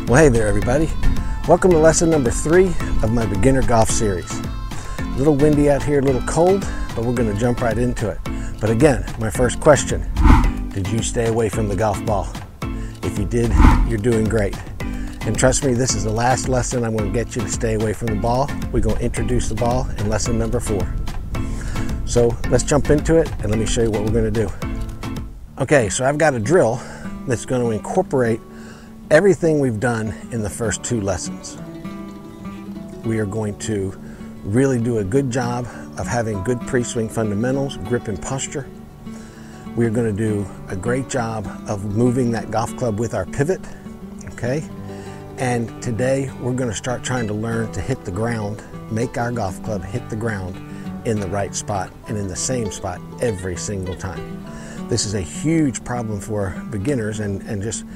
Well, hey there everybody. Welcome to lesson number 3 of my beginner golf series. A little windy out here, a little cold, but we're going to jump right into it. But again, my first question, did you stay away from the golf ball? If you did, you're doing great. And trust me, this is the last lesson I'm going to get you to stay away from the ball. We're going to introduce the ball in lesson number 4. So let's jump into it and let me show you what we're going to do. Okay, so I've got a drill that's going to incorporate everything we've done in the first 2 lessons. We are going to really do a good job of having good pre-swing fundamentals, grip and posture. We're going to do a great job of moving that golf club with our pivot, okay? And today we're going to start trying to learn to hit the ground, make our golf club hit the ground in the right spot and in the same spot every single time. This is a huge problem for beginners and just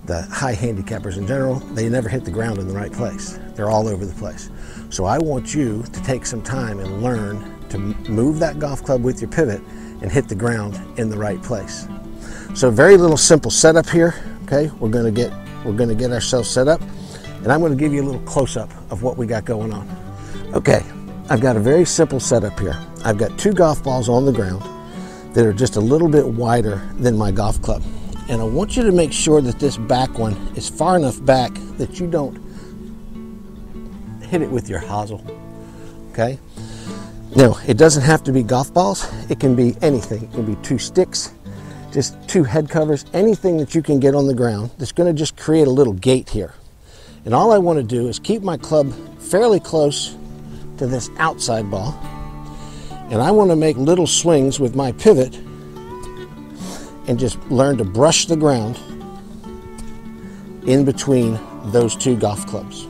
the high handicappers in general. They never hit the ground in the right place. They're all over the place. So I want you to take some time and learn to move that golf club with your pivot and hit the ground in the right place. So very little simple setup here. Okay, we're gonna get ourselves set up, and I'm gonna give you a little close-up of what we got going on. Okay, I've got a very simple setup here. I've got 2 golf balls on the ground that are just a little bit wider than my golf club. And I want you to make sure that this back one is far enough back that you don't hit it with your hosel, okay? Now, it doesn't have to be golf balls. It can be anything. It can be 2 sticks, just 2 head covers, anything that you can get on the ground that's gonna just create a little gate here. And all I wanna do is keep my club fairly close to this outside ball. And I wanna make little swings with my pivot and just learn to brush the ground in between those 2 golf clubs.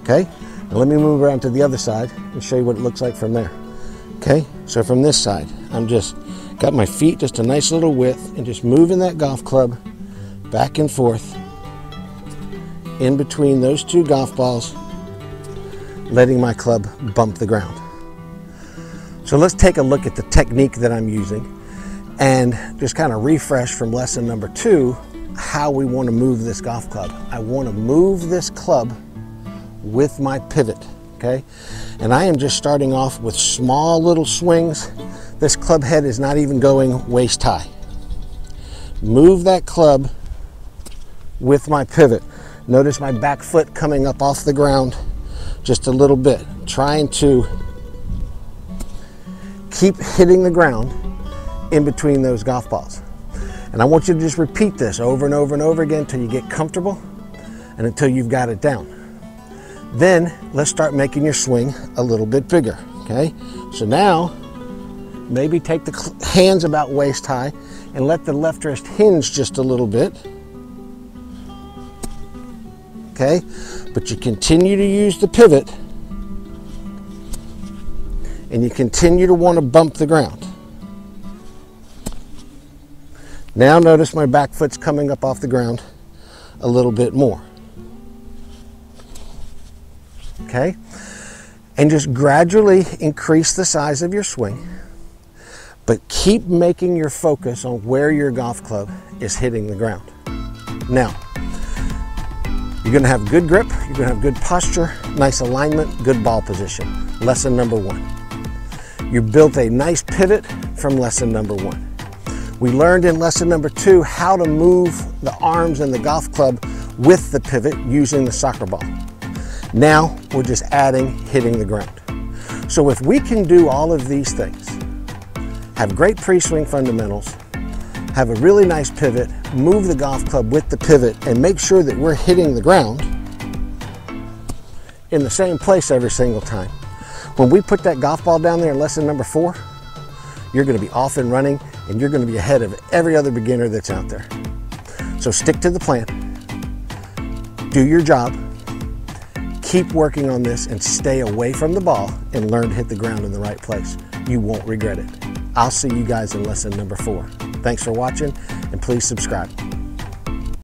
Okay, now let me move around to the other side and show you what it looks like from there. Okay, so from this side, I'm just got my feet just a nice little width and just moving that golf club back and forth in between those 2 golf balls, letting my club bump the ground. So let's take a look at the technique that I'm using and just kind of refresh from lesson number 2 how we want to move this golf club. I want to move this club with my pivot, okay? And I am just starting off with small little swings. This club head is not even going waist high. Move that club with my pivot. Notice my back foot coming up off the ground just a little bit, trying to keep hitting the ground in between those golf balls. And I want you to just repeat this over and over and over again until you get comfortable and until you've got it down. Then let's start making your swing a little bit bigger, okay? So now, maybe take the hands about waist high and let the left wrist hinge just a little bit, okay? But you continue to use the pivot and you continue to want to bump the ground. Now notice my back foot's coming up off the ground a little bit more. Okay? And just gradually increase the size of your swing, but keep making your focus on where your golf club is hitting the ground. Now, you're gonna have good grip, you're gonna have good posture, nice alignment, good ball position. Lesson number 1. You built a nice pivot from lesson number 1. We learned in lesson number 2 how to move the arms and the golf club with the pivot using the soccer ball. Now we're just adding hitting the ground. So if we can do all of these things, have great pre-swing fundamentals, have a really nice pivot, move the golf club with the pivot, and make sure that we're hitting the ground in the same place every single time, when we put that golf ball down there in lesson number 4, you're going to be off and running, and you're going to be ahead of every other beginner that's out there. So stick to the plan, do your job, keep working on this, and stay away from the ball and learn to hit the ground in the right place. You won't regret it. I'll see you guys in lesson number 4. Thanks for watching, and please subscribe.